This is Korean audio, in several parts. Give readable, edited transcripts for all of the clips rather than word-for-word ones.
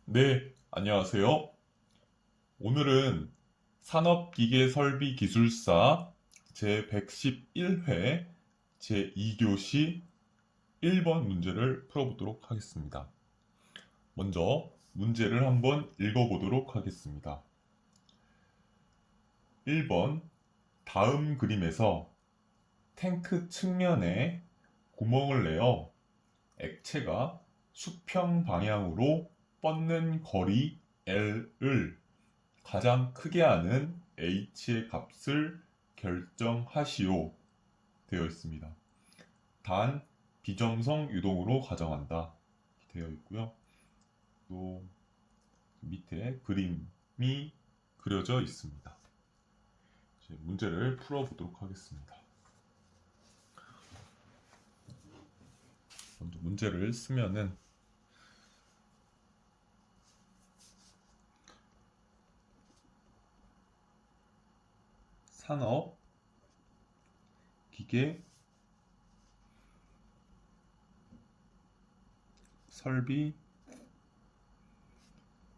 네, 안녕하세요. 오늘은 산업기계설비기술사 제111회 제2교시 1번 문제를 풀어보도록 하겠습니다. 먼저 문제를 한번 읽어보도록 하겠습니다. 1번, 다음 그림에서 탱크 측면에 구멍을 내어 액체가 수평 방향으로 뻗는 거리 L을 가장 크게 하는 h의 값을 결정하시오 되어 있습니다. 단 비점성 유동으로 가정한다 되어 있고요. 또 밑에 그림이 그려져 있습니다. 이제 문제를 풀어보도록 하겠습니다. 먼저 문제를 쓰면은 산업 기계 설비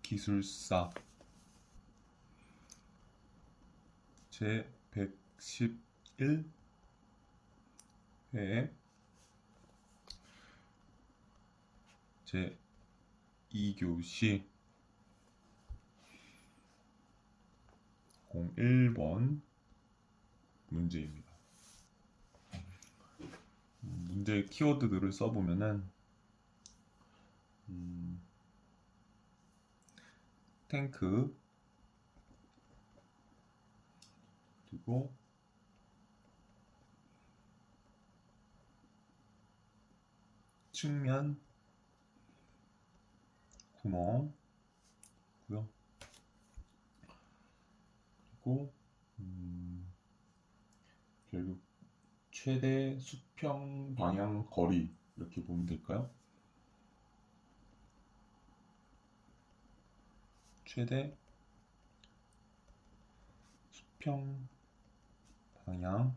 기술사 제111회 제2교시 01번 문제입니다. 문제 키워드들을 써보면은 탱크 그리고 측면 구멍 고요. 그리고 결국 최대 수평 방향 거리 이렇게 보면 될까요? 최대 수평 방향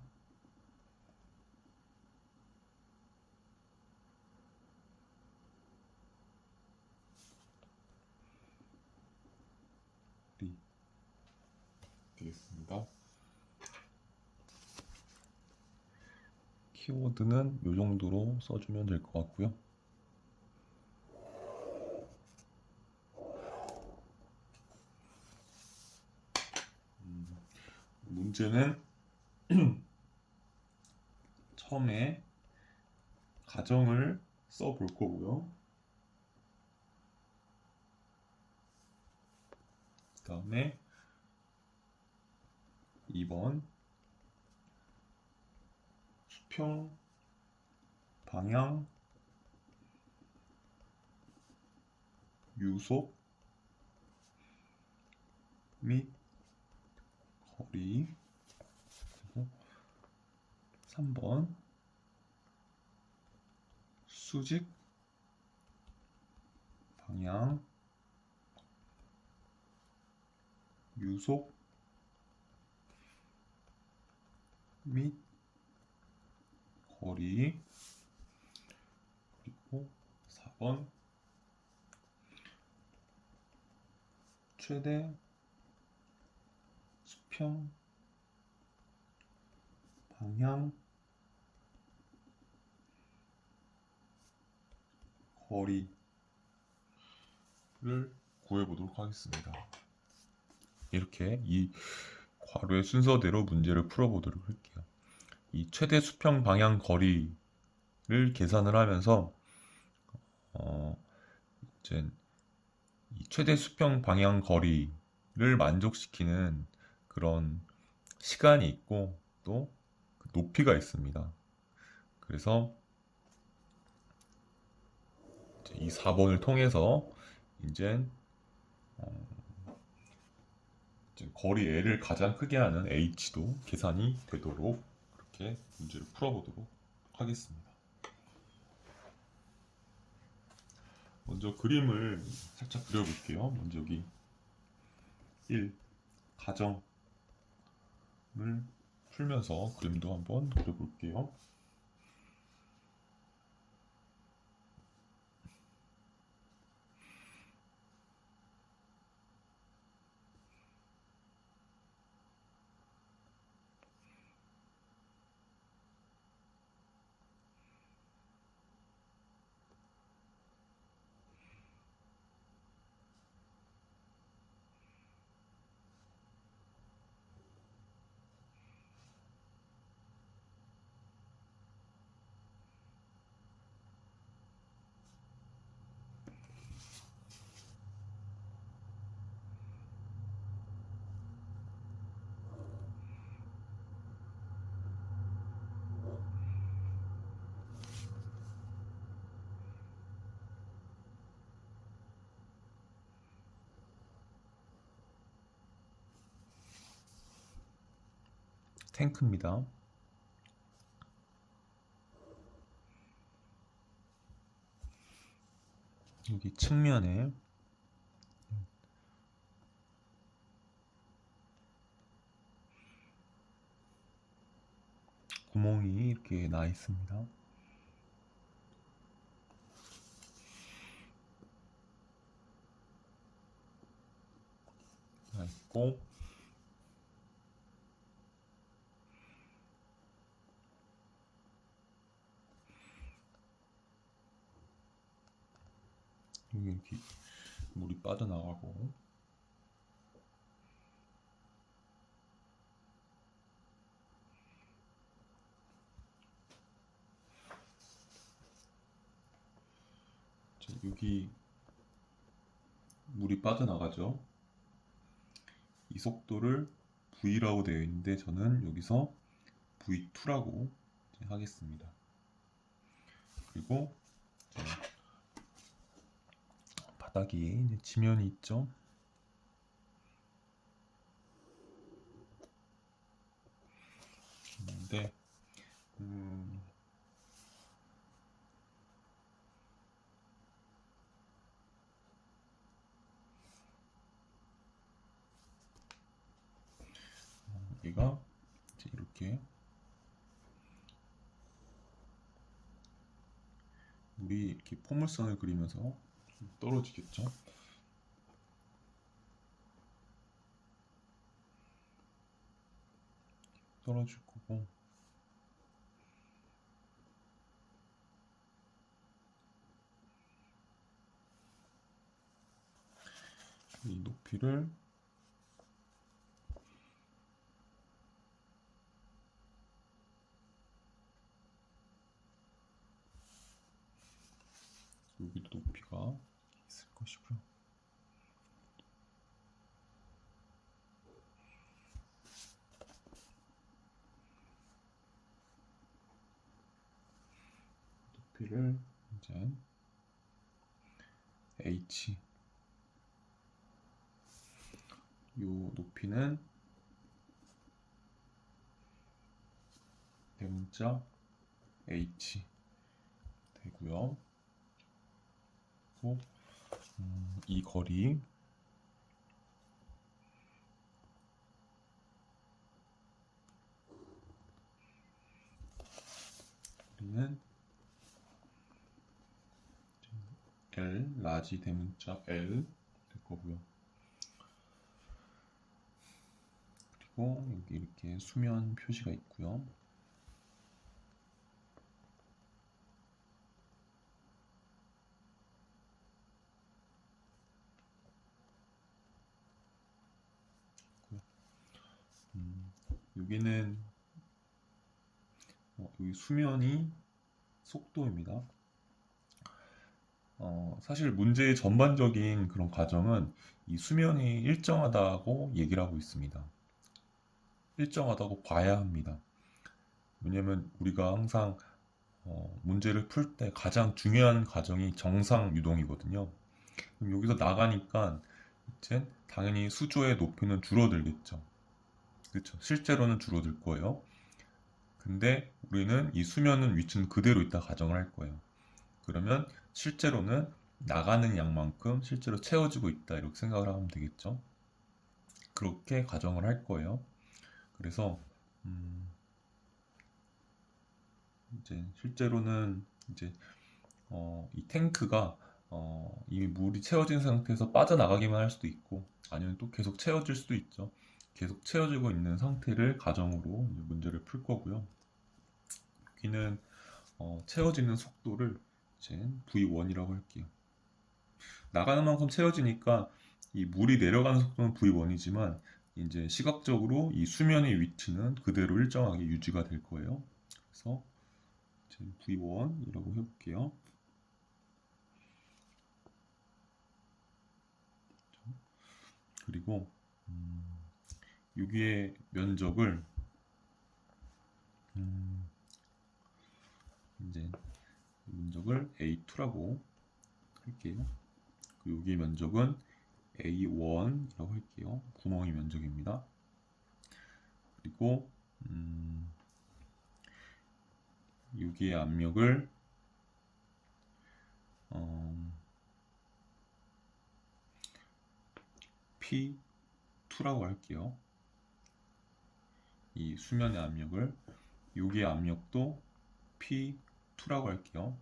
거리 되겠습니다. 키워드는 이 정도로 써주면 될 것 같고요. 문제는 처음에 가정을 써볼 거고요. 그 다음에 2번 수평 방향 유속 및 거리 그리고 3번 수직 방향 유속 및 거리 그리고 4번 최대 수평 방향 거리를 구해보도록 하겠습니다. 이렇게 이 괄호의 순서대로 문제를 풀어보도록 할게요. 이 최대 수평 방향 거리를 계산을 하면서 이제 이 최대 수평 방향 거리를 만족시키는 그런 시간이 있고 또 높이가 있습니다. 그래서 이 4번을 통해서 이제 거리 L을 가장 크게 하는 H도 계산이 되도록 그렇게 문제를 풀어보도록 하겠습니다. 먼저 그림을 살짝 그려볼게요. 먼저 여기 1. 가정을 풀면서 그림도 한번 그려볼게요. 탱크입니다. 여기 측면에 구멍이 이렇게 나 있습니다. 나 있고, 여기 이렇게 물이 빠져나가고, 여기 물이 빠져나가죠. 이 속도를 V라고 되어 있는데 저는 여기서 V2라고 하겠습니다. 그리고 바닥이 이제 지면이 있죠. 근데 얘가 이제 이렇게 물이 이렇게 포물선을 그리면서 좀 떨어지겠죠. 떨어질 거고, 이 높이를 여기도 높이가 있을 것이고요. 높이를 이제 h, 요 높이는 대문자 h 되고요. 그리고 이 거리는 L, 라지 대문자 L 될 거고요. 그리고 여기 이렇게 수면 표시가 있고요. 여기는 여기 수면이 속도입니다. 사실 문제의 전반적인 그런 과정은 이 수면이 일정하다고 얘기를 하고 있습니다. 일정하다고 봐야 합니다. 왜냐면 우리가 항상 문제를 풀 때 가장 중요한 과정이 정상 유동이거든요. 그럼 여기서 나가니까 이제 당연히 수조의 높이는 줄어들겠죠. 그렇죠. 실제로는 줄어들 거예요. 근데 우리는 이 수면은 위치는 그대로 있다 가정을 할 거예요. 그러면 실제로는 나가는 양만큼 실제로 채워지고 있다 이렇게 생각을 하면 되겠죠. 그렇게 가정을 할 거예요. 그래서 이제 실제로는 이제 이 탱크가 이미 물이 채워진 상태에서 빠져나가기만 할 수도 있고 아니면 또 계속 채워질 수도 있죠. 계속 채워지고 있는 상태를 가정으로 이제 문제를 풀 거고요. 여기는 채워지는 속도를 이제 V1이라고 할게요. 나가는 만큼 채워지니까 이 물이 내려가는 속도는 V1이지만 이제 시각적으로 이 수면의 위치는 그대로 일정하게 유지가 될 거예요. 그래서 V1이라고 해볼게요. 그리고 여기에 면적을 이제 면적을 A2라고 할게요. 그리고 여기 면적은 A1이라고 할게요. 구멍이 면적입니다. 그리고 여기의 압력을 P2라고 할게요. 이 수면의 압력을, 여기의 압력도 P2라고 할게요.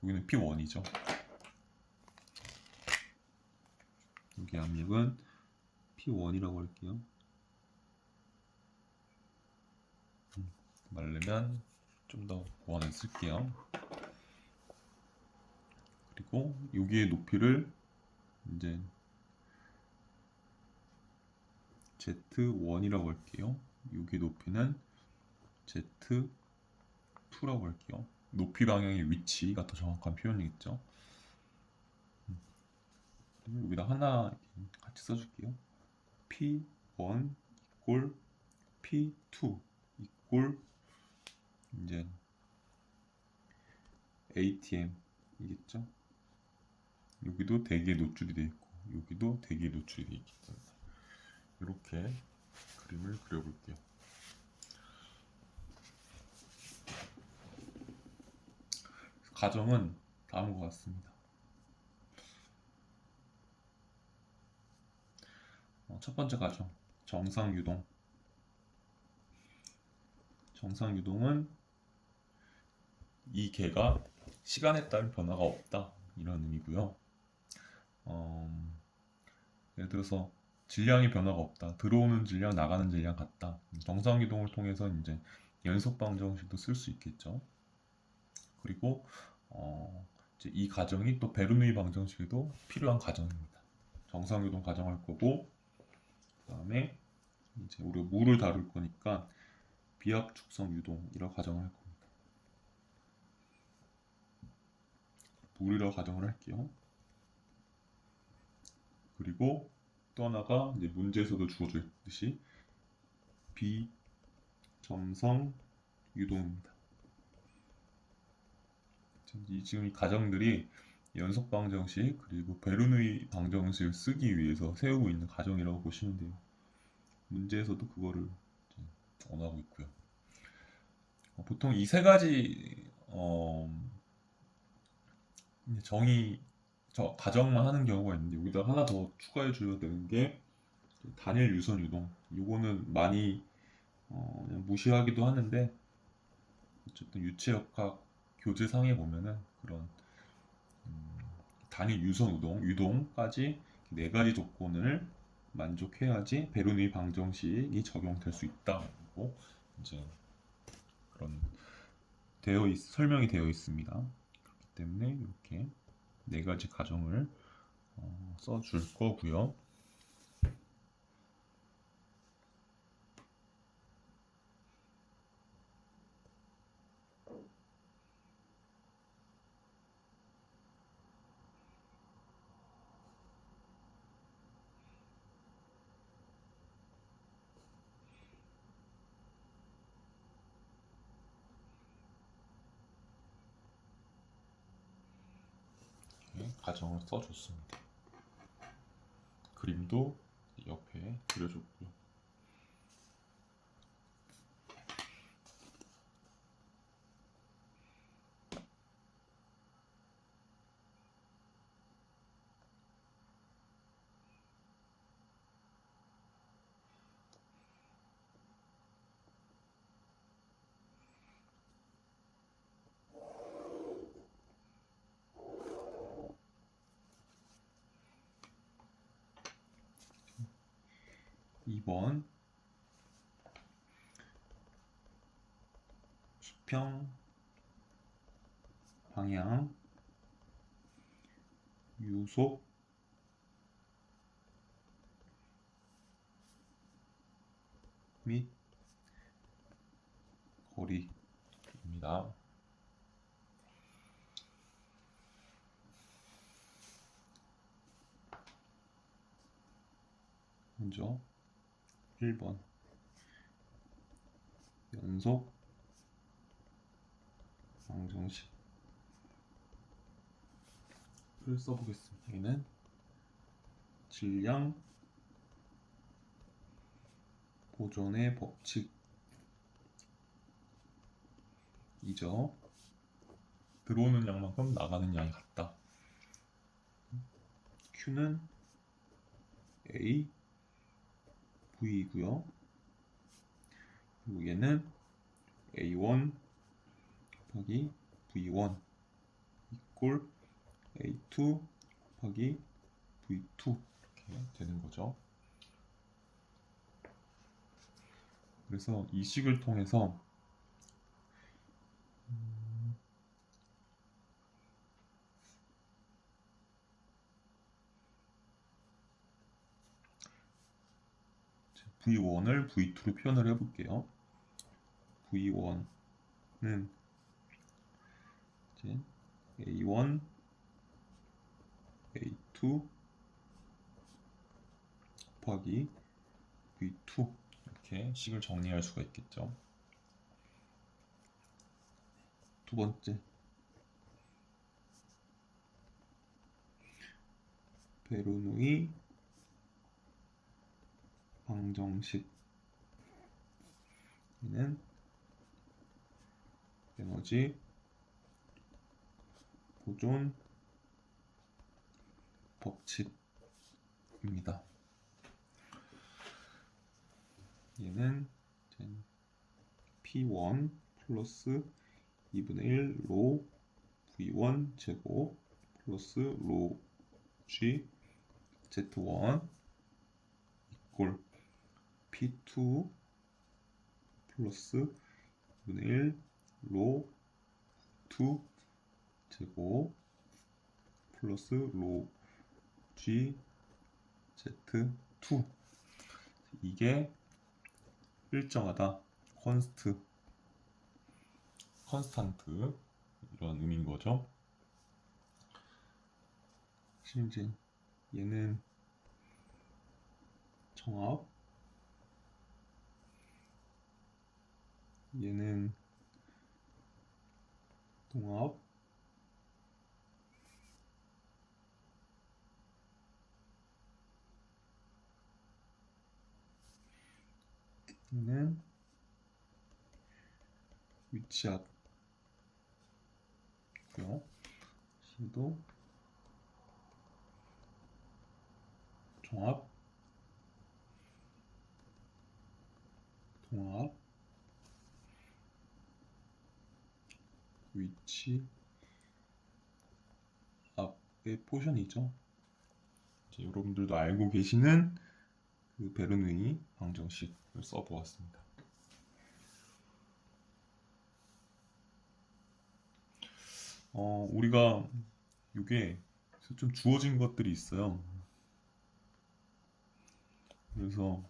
여기는 P1이죠. 여기 압력은 P1이라고 할게요. 말르면 좀 더 보완을 쓸게요. 그리고 여기의 높이를 이제 Z1이라고 할게요. 여기 높이는 Z2라고 할게요. 높이 방향의 위치가 더 정확한 표현이겠죠. 여기다 하나 같이 써줄게요. P1 이꼴 P2 이꼴 이제 ATM이겠죠. 여기도 대기에 노출이 되어 있고 여기도 대기에 노출이 되어 있기 때문에 이렇게 그림을 그려볼게요. 가정은 다음과 같습니다. 첫 번째 가정, 정상유동. 정상유동은 이 개가 시간에 따른 변화가 없다, 이런 의미고요. 예를 들어서 질량의 변화가 없다, 들어오는 질량, 나가는 질량 같다. 정상유동을 통해서 이제 연속 방정식도 쓸 수 있겠죠. 그리고 이제 이 가정이 또 베르누이 방정식에도 필요한 가정입니다. 정상유동 가정할 거고, 그 다음에 이제 우리가 물을 다룰 거니까 비압축성 유동이라고 가정을 할 겁니다. 물이라고 가정을 할게요. 그리고 또 하나가 이제 문제에서도 주어져 있듯이 비점성 유동입니다. 지금 이 가정들이 연속 방정식 그리고 베르누이 방정식을 쓰기 위해서 세우고 있는 가정이라고 보시면 돼요. 문제에서도 그거를 원하고 있고요. 보통 이 세 가지 가정만 하는 경우가 있는데, 여기다 하나 더 추가해 줘야 되는 게 단일 유선 유동. 이거는 많이 그냥 무시하기도 하는데, 어쨌든 유체역학 교재상에 보면은 그런 단일 유선 유동까지 네 가지 조건을 만족해야지 베르누이 방정식이 적용될 수 있다고 이제 그런 설명이 되어 있습니다. 그렇기 때문에 이렇게 네 가지 가정을 써줄 거고요. 가정을 써줬습니다. 그림도 옆에 그려줬고요. (2번) 수평 방향 유속 및 거리입니다. 먼저 1번 연속 방정식을 써보겠습니다. 여기는 질량 보존의 법칙이죠. 들어오는 양만큼 나가는 양이 같다. Q는 A, V이고요. 그리고 얘는 A1 곱하기 V1 이꼴 A2 곱하기 V2 이렇게 되는 거죠. 그래서 이 식을 통해서 V1을 V2로 표현을 해볼게요. V1은 이제 A1, A2 곱하기 V2 이렇게 식을 정리할 수가 있겠죠. 두 번째, 베르누이 방정식. 얘는 에너지 보존 법칙입니다. 얘는 P1 플러스 2분의 1 로 V1 제곱 플러스 로 G Z1 이꼴 P2 플러스 2분의 1 로 2 제곱 플러스 로 G Z2 이게 일정하다, 컨스탄트 이런 의미인 거죠. 이제 얘는 정합, 얘는 동합, 얘는 위치합 고요. C도 종합, 동합, 위치 앞의 포션이죠. 이제 여러분들도 알고 계시는 그 베르누이 방정식을 써보았습니다. 우리가 이게 좀 주어진 것들이 있어요. 그래서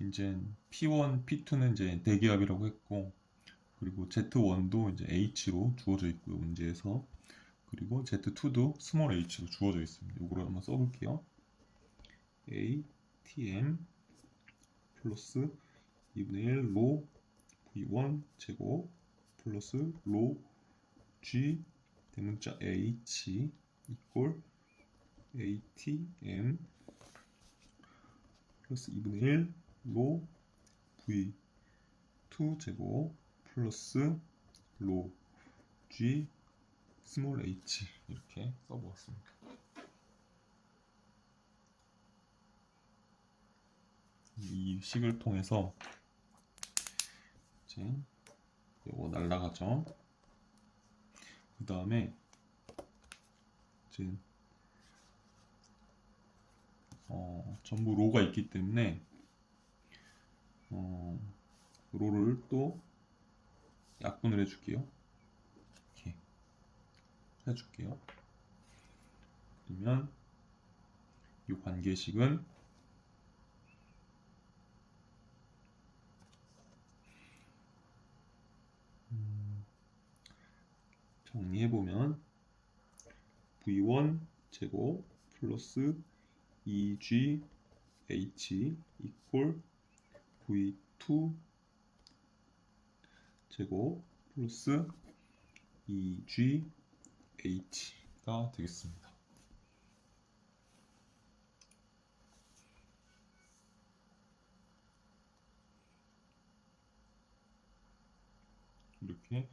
이제 P1, P2는 이제 대기압이라고 했고, 그리고 Z1도 이제 H로 주어져 있고요, 문제에서. 그리고 Z2도 스몰 h로 주어져 있습니다. 이거를 한번 써볼게요. A, Tm 플러스 2분의 1 로 V1 제곱 플러스 로 G 대문자 H 이꼴 ATM 플러스 2분의 1 로 V2 제곱 플러스 로 G 스몰 h 이렇게 써보았습니다. 이 식을 통해서 이제 이거 날라가죠. 그 다음에 이제 전부 로가 있기 때문에 로를 또 약분을 해줄게요. 이렇게 해줄게요. 그러면 이 관계식은 정리해보면 V1 제곱 플러스 2GH 이꼴 V2 제곱 플러스 2GH가 되겠습니다. 이렇게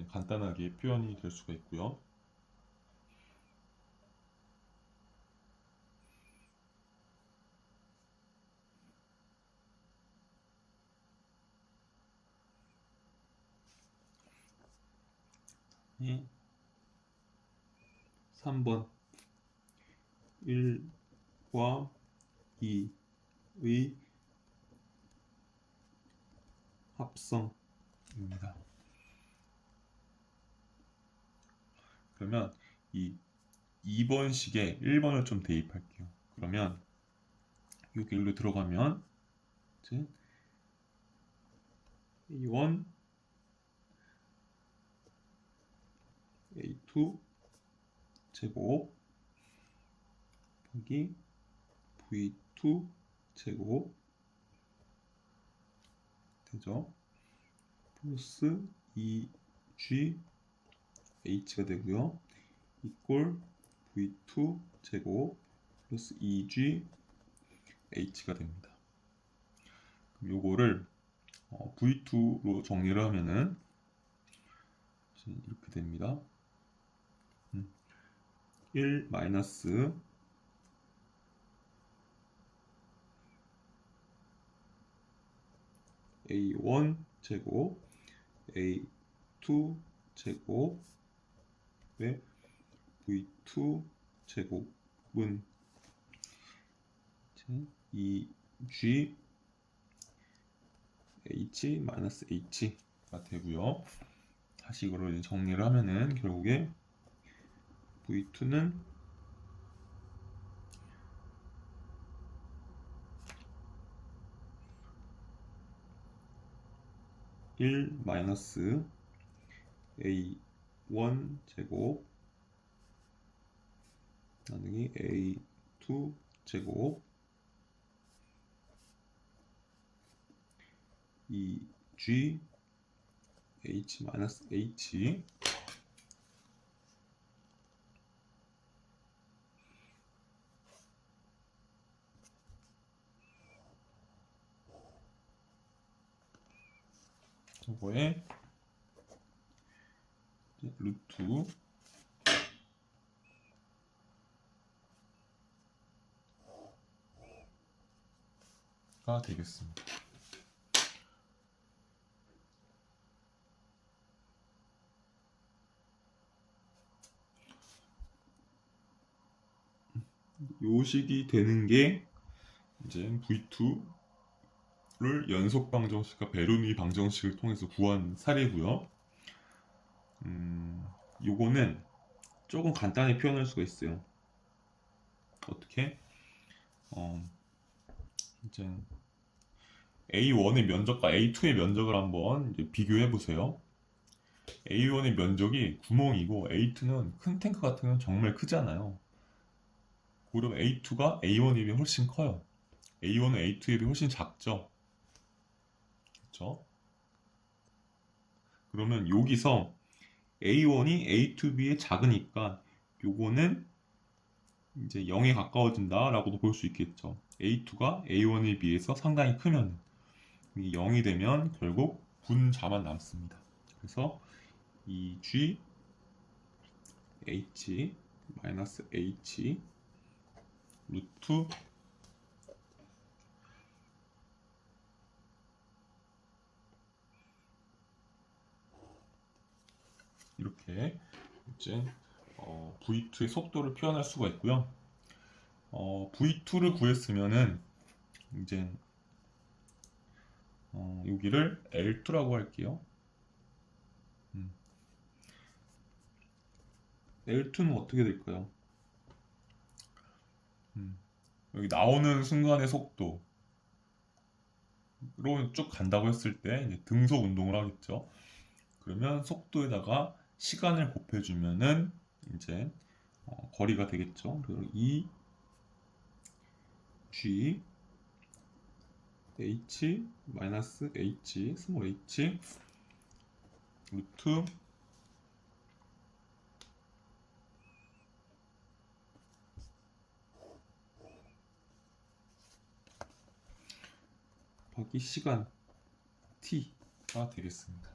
간단하게 표현이 될 수가 있고요. 이 3번 1과 2의 합성입니다. 그러면 이 2번식에 1번을 좀 대입할게요. 그러면 여기 일로 들어가면 이제 A1, A2 제곱 여기 V2 제곱 되죠? 플러스 2G H가 되고요. 이꼴 V2 제곱 플러스 2G H가 됩니다. 그럼 요거를 V2로 정리를 하면은 이렇게 됩니다. 1 마이너스 A1 제곱 A2 제곱의 V2 제곱은 2G H 마이너스 H가 되고요. 다시 이거를 정리를 하면은 결국에 V2는 1 마이너스 A1 제곱 나누기 A2 제곱 2G H 마이너스 H 저거에 루트가 되겠습니다. 요식이 되는 게 이제 V2를 연속 방정식과 베르누이 방정식을 통해서 구한 사례고요. 요거는 조금 간단히 표현할 수가 있어요. 어떻게? 이제 A1의 면적과 A2의 면적을 한번 이제 비교해 보세요. A1의 면적이 구멍이고 A2는 큰 탱크 같은 경우는 정말 크잖아요. 그럼 A2가 A1에 비해 훨씬 커요. A1은 A2에 비해 훨씬 작죠. 그렇죠? 그러면 여기서 A1이 A2 비해 작으니까 요거는 이제 0에 가까워진다 라고도 볼 수 있겠죠. A2가 A1에 비해서 상당히 크면 0이 되면 결국 분자만 남습니다. 그래서 2G H 마이너스 H 루트 이렇게 이제 V2의 속도를 표현할 수가 있고요. V2를 구했으면은 이제 여기를 L2라고 할게요. L2는 어떻게 될까요? 여기 나오는 순간의 속도로 쭉 간다고 했을 때 이제 등속 운동을 하겠죠. 그러면 속도에다가 시간을 곱해주면은 이제 거리가 되겠죠. 그리고 E G H 마이너스 H 스몰 H 루트 곱하기 시간 t가 되겠습니다.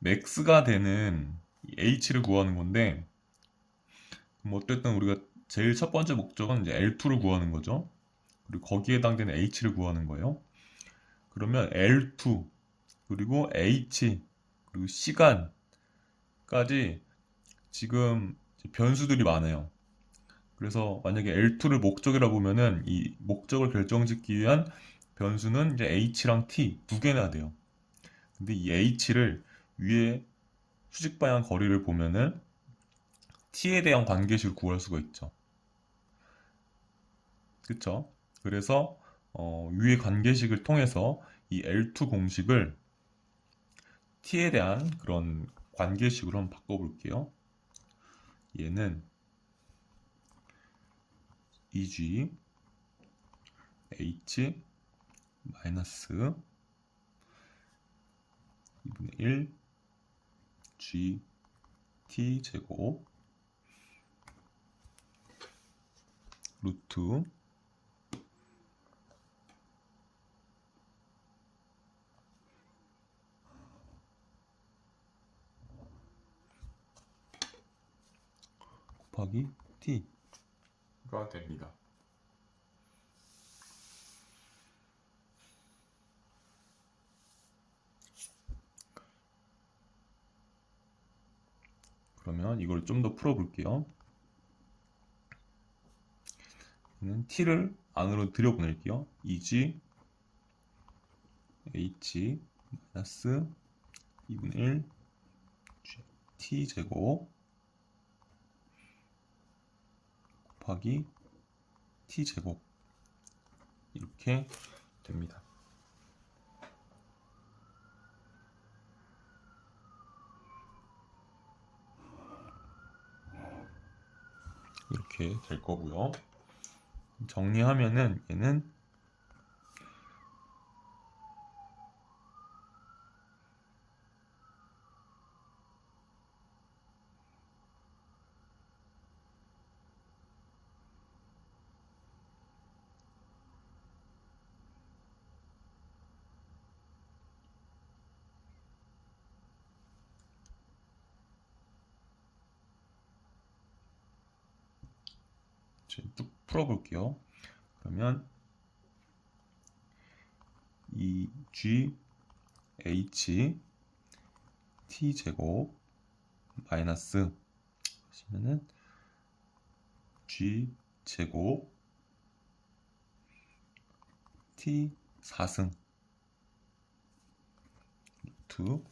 맥스가 되는 이 h를 구하는 건데, 그럼 어쨌든 우리가 제일 첫 번째 목적은 이제 L2를 구하는 거죠. 그리고 거기에 해당되는 h를 구하는 거예요. 그러면 L2 그리고 h 그리고 시간까지 지금 변수들이 많아요. 그래서 만약에 L2를 목적이라 보면은 이 목적을 결정짓기 위한 변수는 이제 h랑 t 두 개나 돼요. 근데 이 h를 위에 수직 방향 거리를 보면은 t에 대한 관계식을 구할 수가 있죠. 그쵸? 그래서 위의 관계식을 통해서 이 L2 공식을 t에 대한 그런 관계식으로 한번 바꿔볼게요. 얘는 EG H 마이너스 2분의 1 G T 제곱 루트 곱하기 T가 됩니다. 그러면 이걸 좀 더 풀어볼게요. t를 안으로 들여보낼게요. EG H 마이너스 2분의 1 T 제곱 곱하기 T 제곱 이렇게 됩니다. 이렇게 될 거고요. 정리하면은 얘는 쭉 풀어볼게요. 그러면 이 G H T 제곱 마이너스 하시면은 G 제곱 T 4승 루트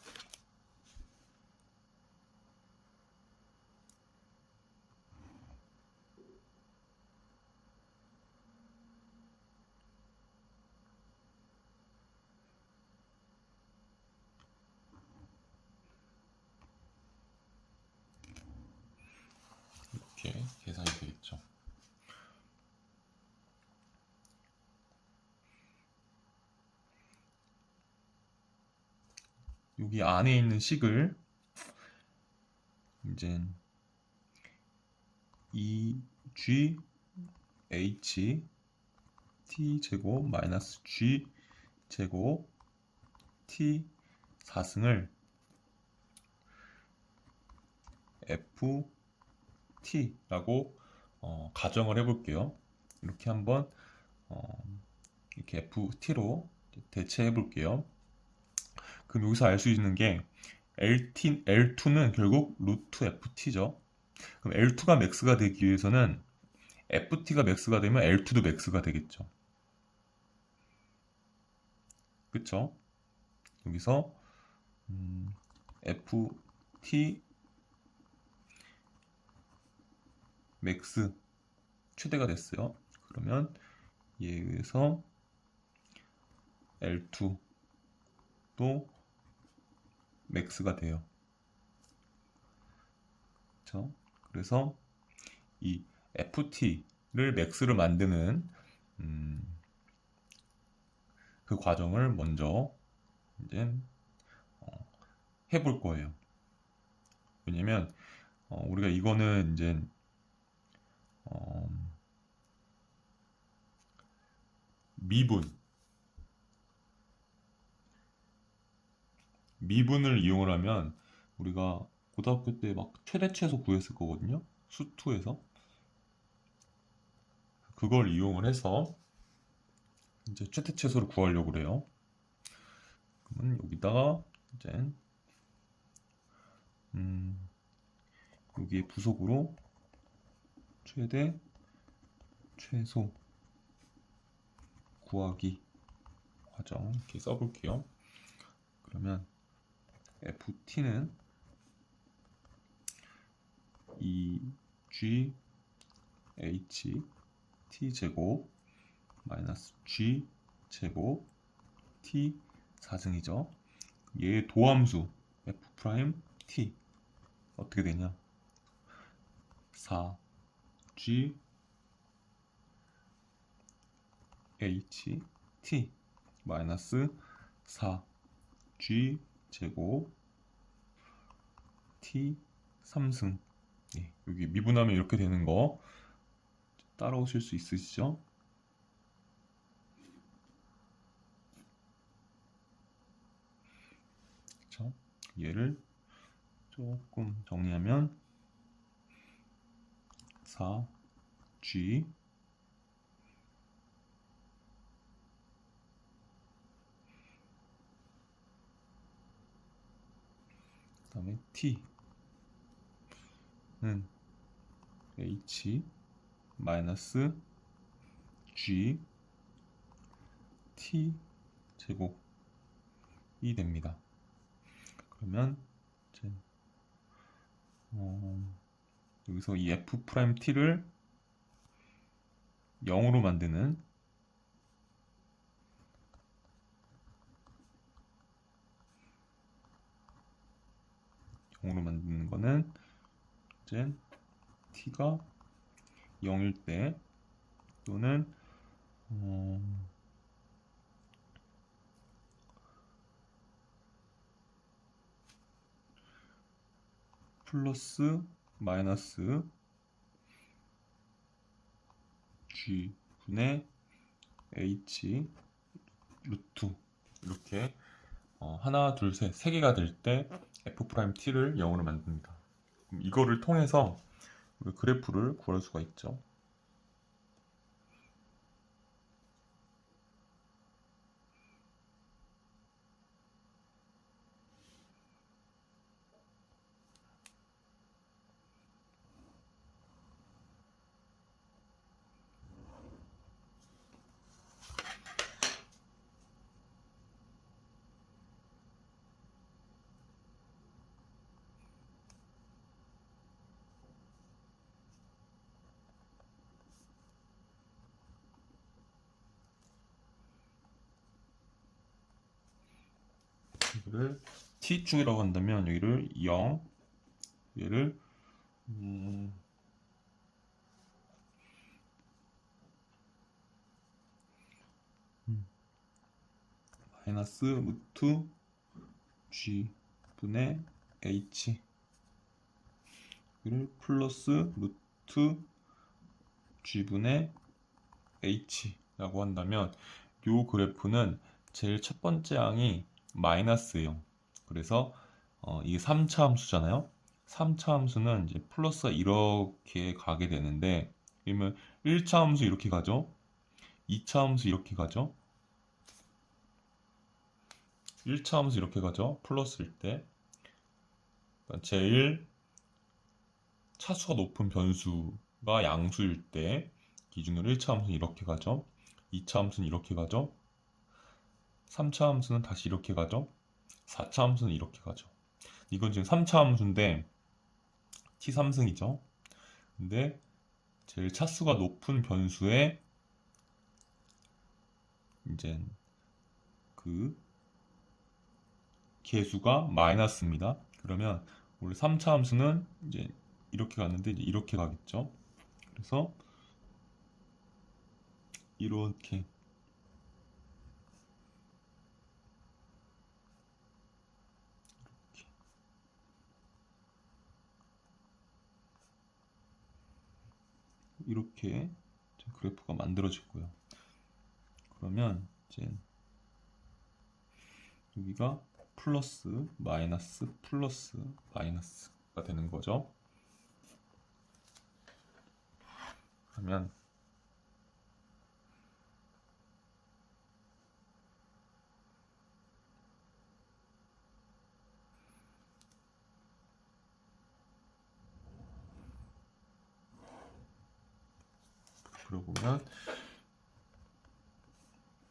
이렇게 계산이 되겠죠. 여기 안에 있는 식을 이제 E G H T 제곱 마이너스 G 제곱 T 4승을 FT라고 가정을 해볼게요. 이렇게 한번 이렇게 FT로 대체해 볼게요. 그럼 여기서 알 수 있는 게 L2는 결국 루트 FT죠. 그럼 L2가 맥스가 되기 위해서는 FT가 맥스가 되면 L2도 맥스가 되겠죠. 그쵸? 여기서 FT 맥스 최대가 됐어요. 그러면 얘에 의해서 L2도 맥스가 돼요. 그쵸? 그래서 이 FT를 맥스를 만드는 그 과정을 먼저 이제 해볼 거예요. 왜냐면 우리가 이거는 이제 어, 미분 미분을 이용을 하면 우리가 고등학교 때 막 최대 최소 구했을 거거든요. 수투에서 그걸 이용을 해서 이제 최대 최소를 구하려고 그래요. 그러면 여기다가 이제 여기에 부속으로 최대 최소 구하기 과정 이렇게 써볼게요. 그러면 ft는 2g h t 제곱 마이너스 g 제곱 t 4승이죠. 얘의 도함수 f 프라임 t 어떻게 되냐? 4g h t 마이너스 4g 제곱 t 3승. 예, 여기 미분하면 이렇게 되는 거 따라오실 수 있으시죠? 그렇죠? 얘를 조금 정리하면 4g 그 다음에 t는 h 마이너스 g t 제곱이 됩니다. 그러면 이제 여기서 이 f 프라임 t를 0으로 만드는 거는 이제 t가 0일 때 또는 플러스 마이너스 g 분의 h 루트 이렇게 하나 둘 셋 세 개가 될 때 f 프라임 t를 0으로 만듭니다. 그럼 이거를 통해서 그래프를 구할 수가 있죠. 이거를 t축이라고 한다면 여기를 0 얘를 마이너스 루트 g 분의 h 이를 플러스 루트 g 분의 h라고 한다면 이 그래프는 제일 첫 번째 항이 마이너스예요. 그래서 이게 3차 함수잖아요. 3차 함수는 이제 플러스가 이렇게 가게 되는데 그러면 1차 함수 이렇게 가죠. 2차 함수 이렇게 가죠. 1차 함수 이렇게 가죠. 플러스일 때. 그러니까 제일 차수가 높은 변수가 양수일 때 기준으로 1차 함수는 이렇게 가죠. 2차 함수는 이렇게 가죠. 3차 함수는 다시 이렇게 가죠. 4차 함수는 이렇게 가죠. 이건 지금 3차 함수인데 t3승이죠. 근데 제일 차수가 높은 변수의 이제 그 개수가 마이너스입니다. 그러면 우리 3차 함수는 이제 이렇게 갔는데 이제 이렇게 가겠죠. 그래서 이렇게 이렇게 그래프가 만들어지고요. 그러면 이제 여기가 플러스 마이너스 플러스 마이너스가 되는 거죠. 그러면 그러고 보면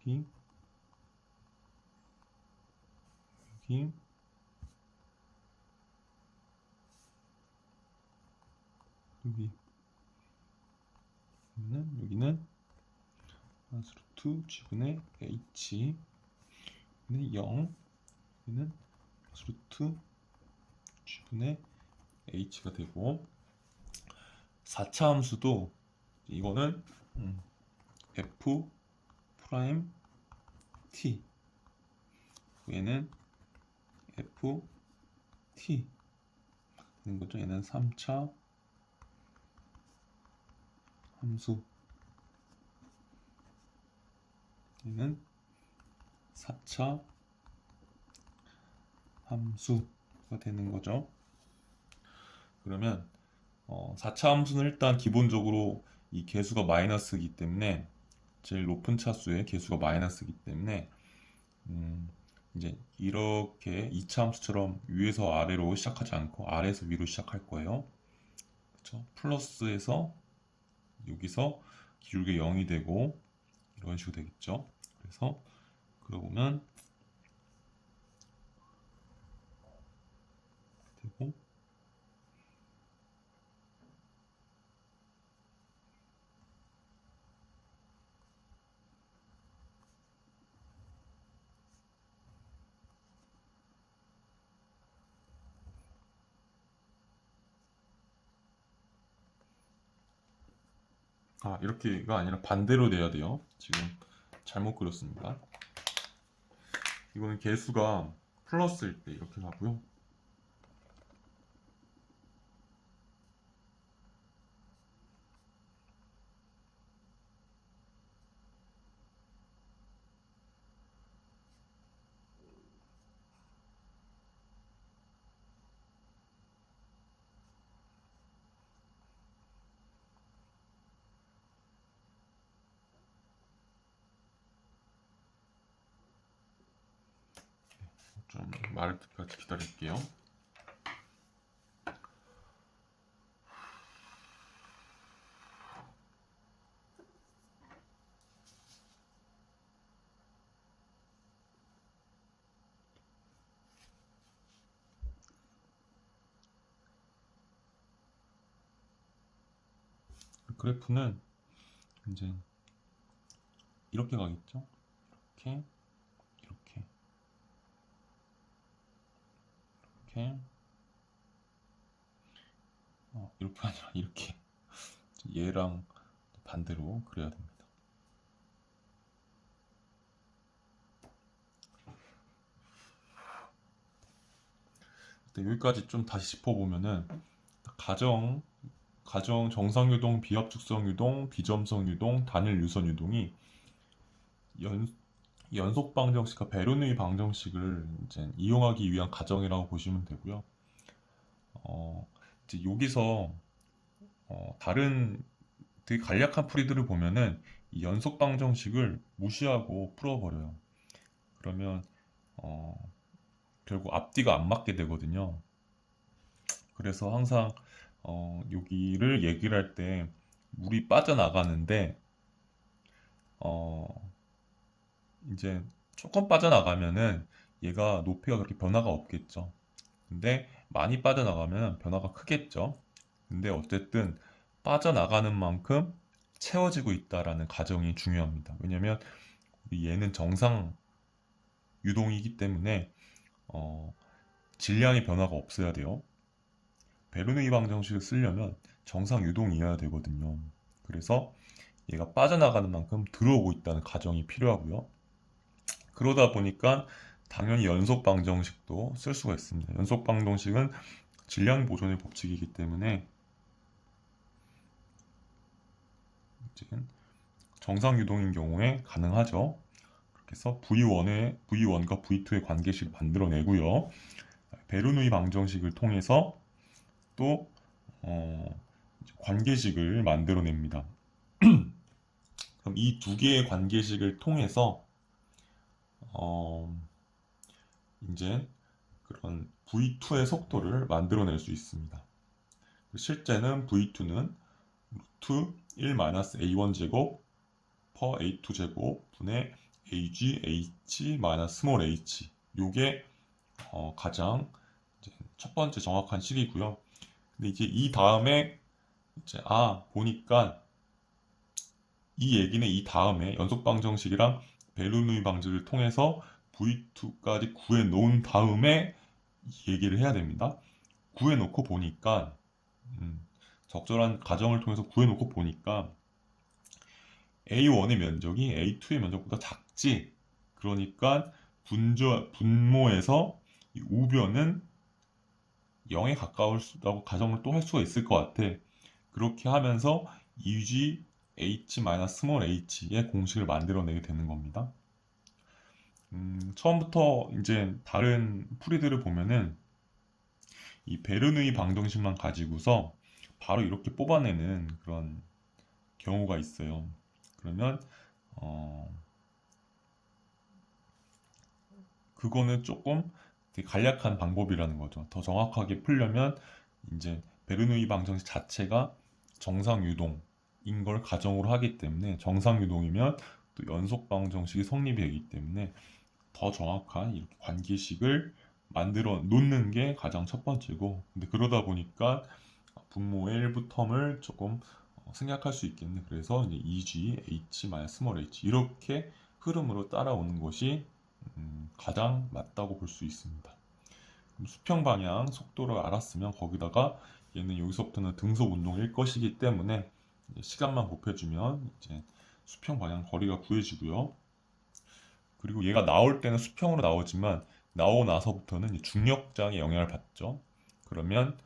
여기 여기 여기는 루트 g분의 h 는 0, 여기는 루트 g분의 h가 되고, 4차 함수도 이거는 f 프라임 t, 얘는 f t 되는 거죠. 얘는 3차 함수, 얘는 4차 함수가 되는 거죠. 그러면 4차 함수는 일단 기본적으로 이 개수가 마이너스이기 때문에, 제일 높은 차수의 개수가 마이너스이기 때문에 이제 이렇게 2차 함수처럼 위에서 아래로 시작하지 않고 아래에서 위로 시작할 거예요. 그렇죠? 플러스에서 여기서 기울기 0이 되고 이런 식으로 되겠죠. 그래서 그러고 보면 되고, 이렇게가 아니라 반대로 돼야 돼요. 지금 잘못 그렸습니다. 이거는 개수가 플러스일 때 이렇게 가고요. 좀 마를 때까지 기다릴게요. 그래프는 이제 이렇게 가겠죠. 이렇게 이렇게 이렇게 이렇게 아니라 이렇게 얘랑 반대로 그려야 됩니다. 여기까지 좀 다시 짚어보면은 가정 정상유동, 비합축성유동, 비점성유동, 단일 유선유동이 연속 방정식과 베르누이 방정식을 이제 이용하기 위한 가정이라고 보시면 되고요. 이제 여기서 다른 되게 간략한 풀이들을 보면은 이 연속 방정식을 무시하고 풀어버려요. 그러면 결국 앞뒤가 안 맞게 되거든요. 그래서 항상 여기를 얘기를 할 때 물이 빠져나가는데 이제 조금 빠져나가면은 얘가 높이가 그렇게 변화가 없겠죠. 근데 많이 빠져나가면 변화가 크겠죠. 근데 어쨌든 빠져나가는 만큼 채워지고 있다라는 가정이 중요합니다. 왜냐면 얘는 정상 유동이기 때문에 질량의 변화가 없어야 돼요. 베르누이 방정식을 쓰려면 정상 유동이어야 되거든요. 그래서 얘가 빠져나가는 만큼 들어오고 있다는 가정이 필요하고요. 그러다 보니까 당연히 연속 방정식도 쓸 수가 있습니다. 연속 방정식은 질량 보존의 법칙이기 때문에 정상 유동인 경우에 가능하죠. 그래서 V1과 V2의 관계식을 만들어내고요. 베르누이 방정식을 통해서 또 관계식을 만들어냅니다. 그럼 이 두 개의 관계식을 통해서 이제 그런 V2의 속도를 만들어낼 수 있습니다. 실제는 V2는 루트 1-A1 제곱 per A2 제곱 분의 AG H 스몰 h 요게 가장 이제 첫 번째 정확한 식이고요. 근데 이제 이 다음에 이제 보니까 이 얘기는 이 다음에 연속 방정식이랑 베르누이 방정식을 통해서 V2까지 구해 놓은 다음에 이 얘기를 해야 됩니다. 구해 놓고 보니까 적절한 가정을 통해서 구해 놓고 보니까 A1의 면적이 A2의 면적보다 작지. 그러니까 분모에서 이 우변은 0에 가까울수라고 가정을 또 할 수가 있을 것 같아. 그렇게 하면서 EG H 스몰 h의 공식을 만들어내게 되는 겁니다. 처음부터 이제 다른 풀이들을 보면은 이 베르누이 방정식만 가지고서 바로 이렇게 뽑아내는 그런 경우가 있어요. 그러면 그거는 조금 되게 간략한 방법이라는 거죠. 더 정확하게 풀려면 이제 베르누이 방정식 자체가 정상 유동인 걸 가정으로 하기 때문에 정상 유동이면 또 연속 방정식이 성립이 되기 때문에 더 정확한 이렇게 관계식을 만들어 놓는 게 가장 첫 번째고, 근데 그러다 보니까 분모의 일부 텀을 조금 생략할 수 있겠네. 그래서 이제 EG H 스몰 h 이렇게 흐름으로 따라오는 것이 가장 맞다고 볼 수 있습니다. 수평 방향 속도를 알았으면 거기다가 얘는 여기서부터는 등속 운동일 것이기 때문에 시간만 곱해주면 이제 수평 방향 거리가 구해지고요. 그리고 얘가 나올 때는 수평으로 나오지만 나오고 나서부터는 중력장의 영향을 받죠. 그러면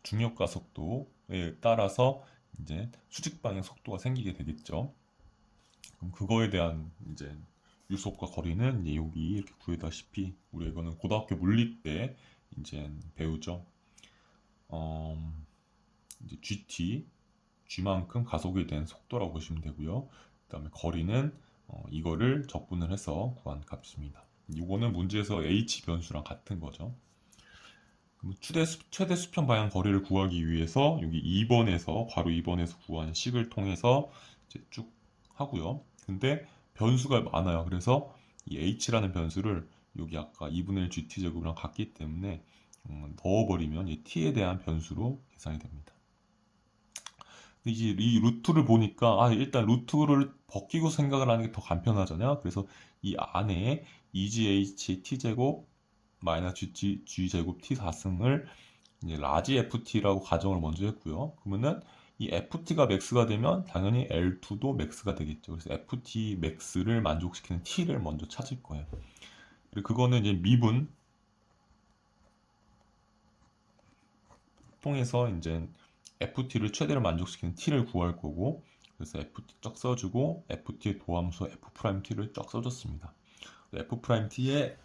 중력 가속도에 따라서 이제 수직 방향 속도가 생기게 되겠죠. 그럼 그거에 대한 이제 유속과 거리는 이제 여기 이렇게 구해다시피 우리 이거는 고등학교 물리 때 이제 배우죠. 이제 G만큼 가속이 된 속도라고 보시면 되고요. 그다음에 거리는 이거를 적분을 해서 구한 값입니다. 이거는 문제에서 H 변수랑 같은 거죠. 그럼 최대 수평 방향 거리를 구하기 위해서 여기 2번에서 괄호 2번에서 구한 식을 통해서 이제 쭉 하고요. 근데 변수가 많아요. 그래서 이 h라는 변수를 여기 아까 2분의 1 gt 제곱이랑 같기 때문에 넣어버리면 이 t에 대한 변수로 계산이 됩니다. 이제 이 루트를 보니까 일단 루트를 벗기고 생각을 하는 게 더 간편하잖아요. 그래서 이 안에 2gh t제곱 마이너스 g제곱 t 4승을 이제 라지 ft라고 가정을 먼저 했고요. 그러면은 이 ft가 max가 되면 당연히 L2도 max가 되겠죠. 그래서 ft max를 만족시키는 t를 먼저 찾을 거예요. 그리고 그거는 이제 미분 통해서 이제 ft를 최대로 만족시키는 t를 구할 거고, 그래서 ft 쫙 써주고 ft의 도함수 f't를 쫙 써줬습니다. f't의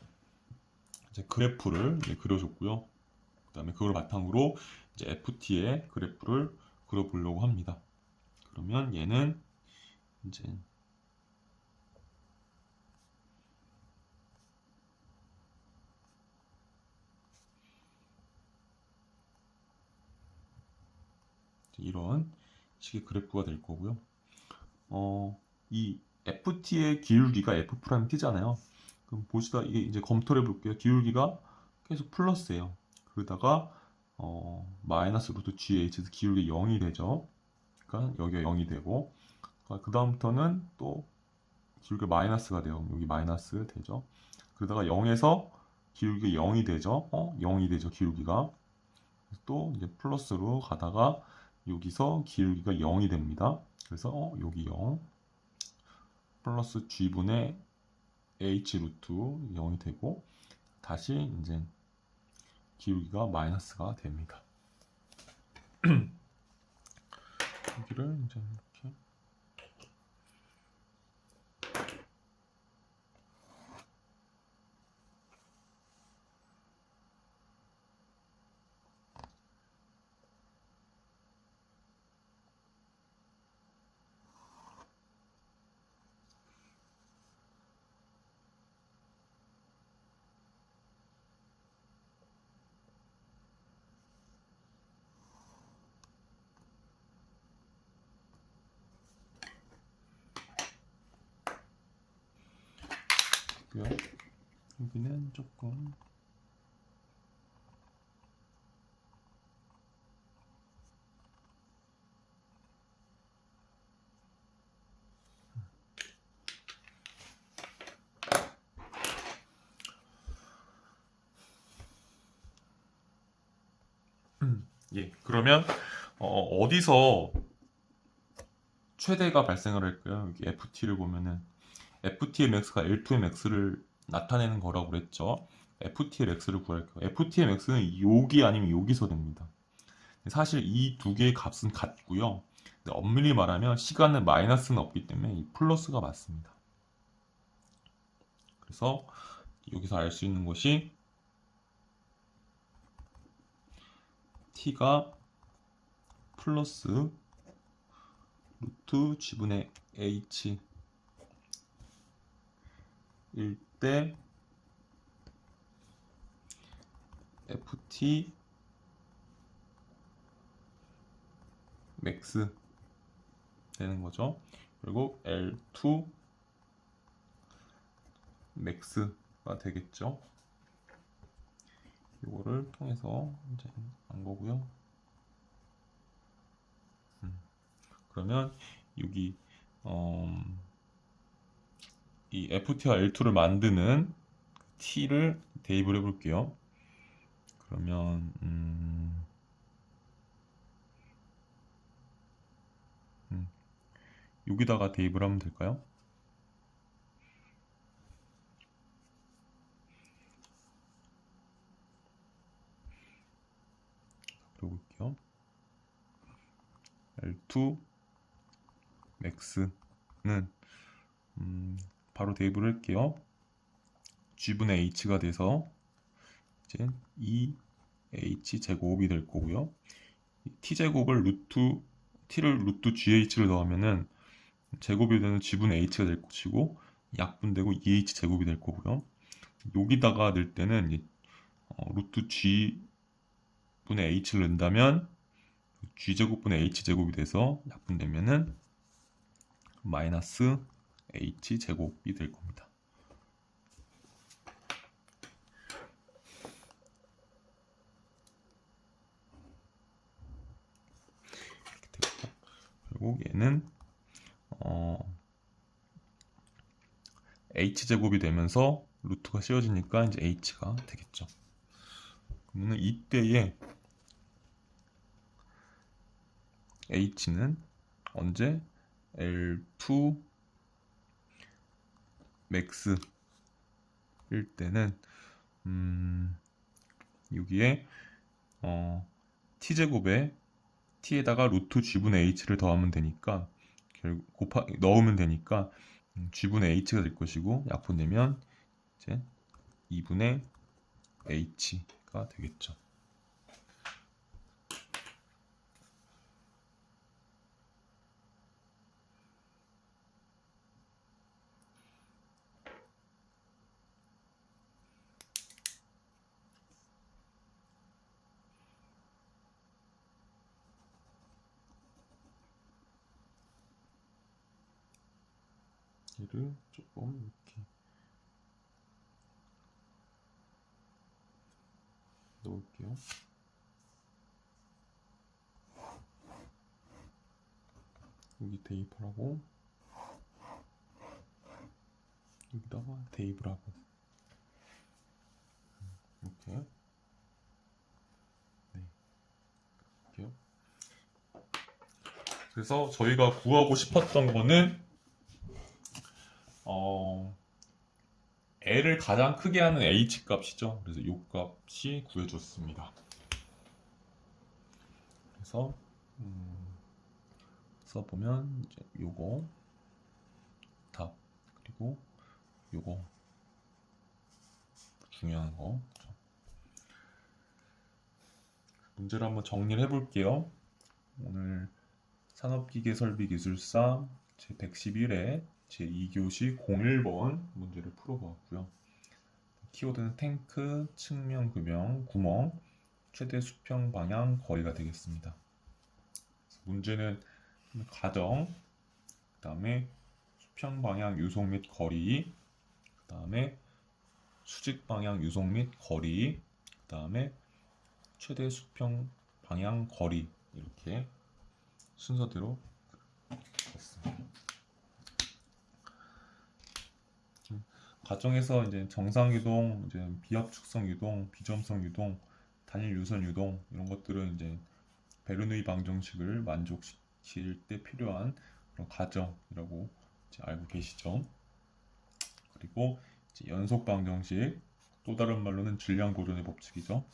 이제 그래프를 이제 그려줬고요. 그 다음에 그걸 바탕으로 이제 ft의 그래프를 그려보려고 합니다. 그러면 얘는 이제 이런 식의 그래프가 될 거고요. 이 ft의 기울기가 f't잖아요. 그럼 보시다 이게 이제 검토를 해볼게요. 기울기가 계속 플러스예요. 그러다가 마이너스 루트 GH에서 기울기 0이 되죠. 그러니까 여기가 0이 되고, 그 다음부터는 또 기울기 마이너스가 돼요. 여기 마이너스 되죠. 그러다가 0에서 기울기 0이 되죠. 0이 되죠. 기울기가. 또 이제 플러스로 가다가 여기서 기울기가 0이 됩니다. 그래서 여기 0 플러스 G분의 H 루트 0이 되고, 다시 이제 기울기가 마이너스가 됩니다. 여기를 이제 이렇게 있고요. 여기는 조금 예, 그러면 어디서 최대가 발생을 할까요? 여기 FT를 보면은 FT의 max가 L2의 max를 나타내는 거라고 그랬죠. FT의 max를 구할게요. FT의 max는 여기 아니면 여기서 됩니다. 사실 이 두 개의 값은 같고요. 근데 엄밀히 말하면 시간은 마이너스는 없기 때문에 이 플러스가 맞습니다. 그래서 여기서 알 수 있는 것이 t가 플러스 루트 g분의 h 일 때 ft max 되는 거죠. 그리고 L2 max가 되겠죠. 이거를 통해서 이제 안 거고요. 그러면 여기 이 FT와 L2를 만드는 T를 대입을 해볼게요. 그러면 여기다가 대입을 하면 될까요? 그려볼게요. L2 max는 바로 대입을 할게요. G분의 H가 돼서 이제 2H 제곱이 될 거고요. T제곱을 T를 루트 GH를 넣으면은 제곱이 되는 G분의 H가 될 것이고 약분되고 2H 제곱이 될 거고요. 여기다가 넣을 때는 루트 G분의 H를 넣는다면 G제곱분의 H제곱이 돼서 약분되면은 마이너스 H제곱이 될 겁니다. 그리고 얘는 H제곱이 되면서 루트가 씌워지니까 이제 H가 되겠죠. 그러면 이때에 H는 언제 L2 max일 때는 여기에 T제곱에 T에다가 루트 G분의 H를 더하면 되니까 넣으면 되니까 G분의 H가 될 것이고 약분되면 이제 2분의 H가 되겠죠. 얘를 조금 이렇게 넣을게요. 여기 대입을 하고 여기다가 대입을 하고 이렇게 네, 이렇게요. 그래서 저희가 구하고 싶었던 거는 L을 가장 크게 하는 H 값이죠. 그래서 이 값이 구해줬습니다. 그래서 써보면 이제 요거 답 그리고 요거 중요한 거 문제를 한번 정리를 해볼게요. 오늘 산업기계설비기술사 제111회 제2교시 01번 문제를 풀어보았고요. 키워드는 탱크, 측면 규명, 구멍, 최대 수평 방향, 거리가 되겠습니다. 문제는 가정, 그 다음에 수평 방향, 유속 및 거리, 그 다음에 수직 방향 유속 및 거리, 그 다음에 최대 수평 방향 거리, 이렇게 순서대로 했습니다. 가정에서 이제 정상 유동, 이제 비압축성 유동, 비점성 유동, 단일 유선 유동 이런 것들은 이제 베르누이 방정식을 만족시킬 때 필요한 그런 과정이라고 이제 알고 계시죠. 그리고 이제 연속 방정식, 또 다른 말로는 질량 보존의 법칙이죠.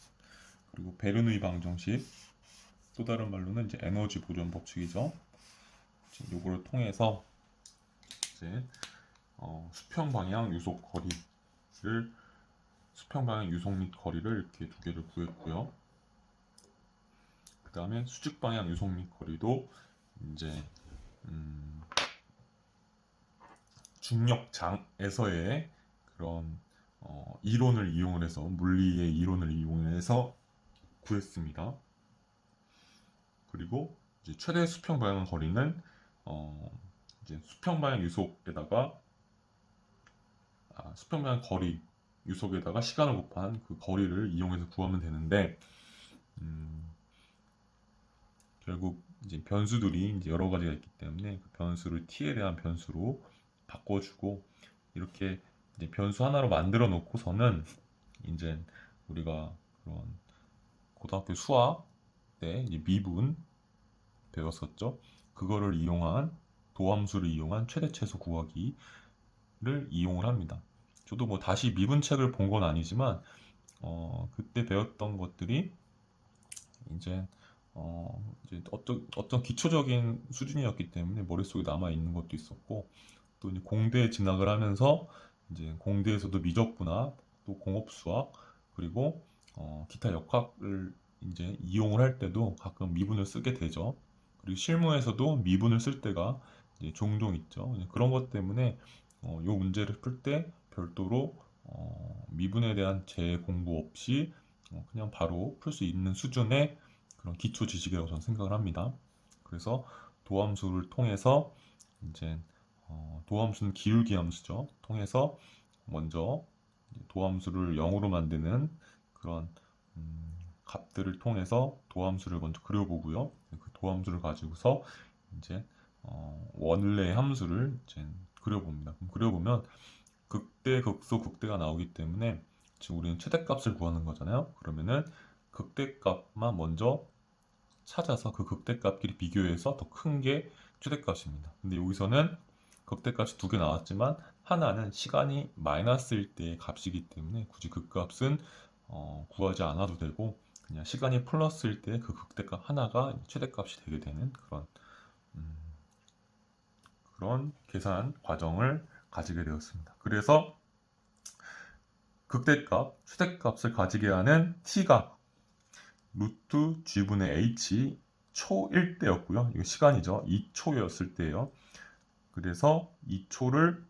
그리고 베르누이 방정식, 또 다른 말로는 이제 에너지 보존 법칙이죠. 요거를 통해서 이제 수평 방향 유속 거리를 수평 방향 유속 및 거리를 이렇게 두 개를 구했고요. 그 다음에 수직 방향 유속 및 거리도 이제 중력장에서의 그런 이론을 이용을 해서, 물리의 이론을 이용해서 구했습니다. 그리고 이제 최대 수평 방향 거리는 이제 수평 방향 유속에다가 수평 방향 거리 유속에다가 시간을 곱한 그 거리를 이용해서 구하면 되는데, 결국 이제 변수들이 이제 여러 가지가 있기 때문에 그 변수를 t에 대한 변수로 바꿔주고, 이렇게 이제 변수 하나로 만들어 놓고서는 이제 우리가 그런 고등학교 수학 때 이제 미분 배웠었죠. 그거를 이용한, 도함수를 이용한 최대 최소 구하기를 이용을 합니다. 저도 뭐 다시 미분책을 본 건 아니지만 그때 배웠던 것들이 이제 이제 어떤 기초적인 수준이었기 때문에 머릿속에 남아 있는 것도 있었고, 또 이제 공대에 진학을 하면서 이제 공대에서도 미적분학, 또 공업수학, 그리고 기타 역학을 이제 이용을 할 때도 가끔 미분을 쓰게 되죠. 그리고 실무에서도 미분을 쓸 때가 이제 종종 있죠. 그런 것 때문에 요 문제를 풀 때 별도로 미분에 대한 재공부 없이 그냥 바로 풀 수 있는 수준의 그런 기초 지식이라고 저는 생각을 합니다. 그래서 도함수를 통해서 이제 도함수는 기울기 함수죠. 통해서 먼저 도함수를 0으로 만드는 그런 값들을 통해서 도함수를 먼저 그려보고요. 그 도함수를 가지고서 이제 원래의 함수를 이제 그려봅니다. 그럼 그려보면 극대, 극소, 극대가 나오기 때문에 지금 우리는 최대값을 구하는 거잖아요. 그러면은 극대값만 먼저 찾아서 그 극대값끼리 비교해서 더 큰 게 최대값입니다. 근데 여기서는 극대값이 두 개 나왔지만 하나는 시간이 마이너스일 때의 값이기 때문에 굳이 그 값은 구하지 않아도 되고, 그냥 시간이 플러스일 때 그 극대값 하나가 최대값이 되게 되는 그런 계산 과정을 가지게 되었습니다. 그래서 극대값, 최대값을 가지게 하는 t가 루트 g분의 h 초일 때였고요. 이거 시간이죠. 2초였을 때예요. 그래서 2초를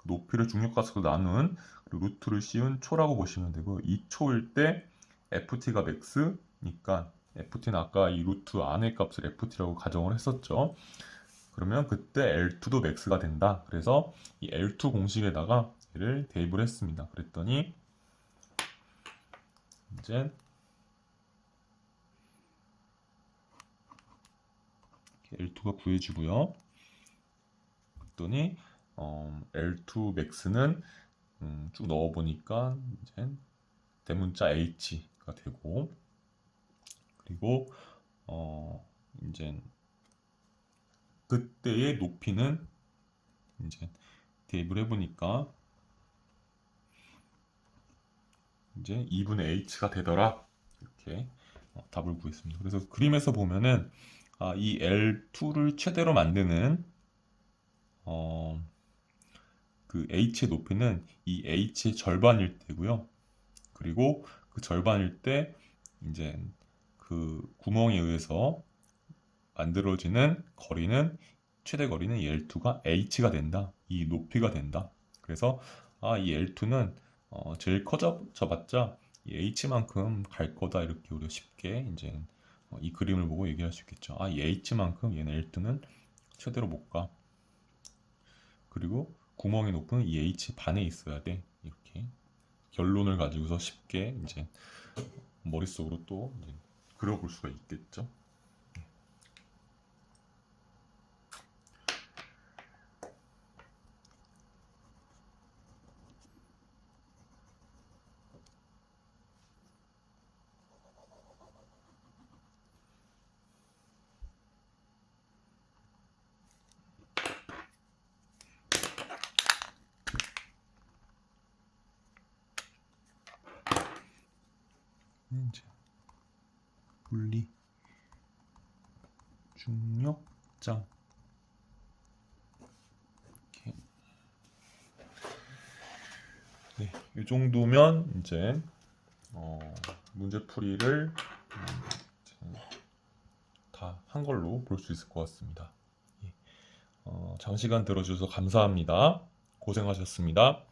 높이를 중력가속으로 나눈, 그리고 루트를 씌운 초라고 보시면 되고, 2초일 때 ft가 max니까 ft는 아까 이 루트 안의 값을 ft라고 가정을 했었죠. 그러면 그때 L2도 max가 된다. 그래서 이 L2 공식에다가 얘를 대입을 했습니다. 그랬더니 이제 L2가 구해지고요. 그랬더니 L2 max는 쭉 넣어보니까 이제 대문자 h가 되고, 그리고 이제 그때의 높이는 이제 대입을 해보니까 이제 2분의 h가 되더라. 이렇게 답을 구했습니다. 그래서 그림에서 보면은 이 L2를 최대로 만드는 그 h의 높이는 이 h의 절반일 때고요. 그리고 그 절반일 때 이제 그 구멍에 의해서 만들어지는 거리는, 최대 거리는 이 L2가 h가 된다. 이 높이가 된다. 그래서 이 L2는 제일 커져봤자 이 h만큼 갈 거다. 이렇게 우리가 쉽게 이제 이 그림을 보고 얘기할 수 있겠죠. 이 h만큼 얘는 L2는 최대로 못 가. 그리고 구멍이 높은 이 H 반에 있어야 돼. 이렇게 결론을 가지고서 쉽게 이제 머릿속으로 또 이제 그려볼 수가 있겠죠. 이제 분리 중력장 이렇게. 네, 이 정도면 이제 문제풀이를 다 한 걸로 볼 수 있을 것 같습니다. 장시간 들어주셔서 감사합니다. 고생하셨습니다.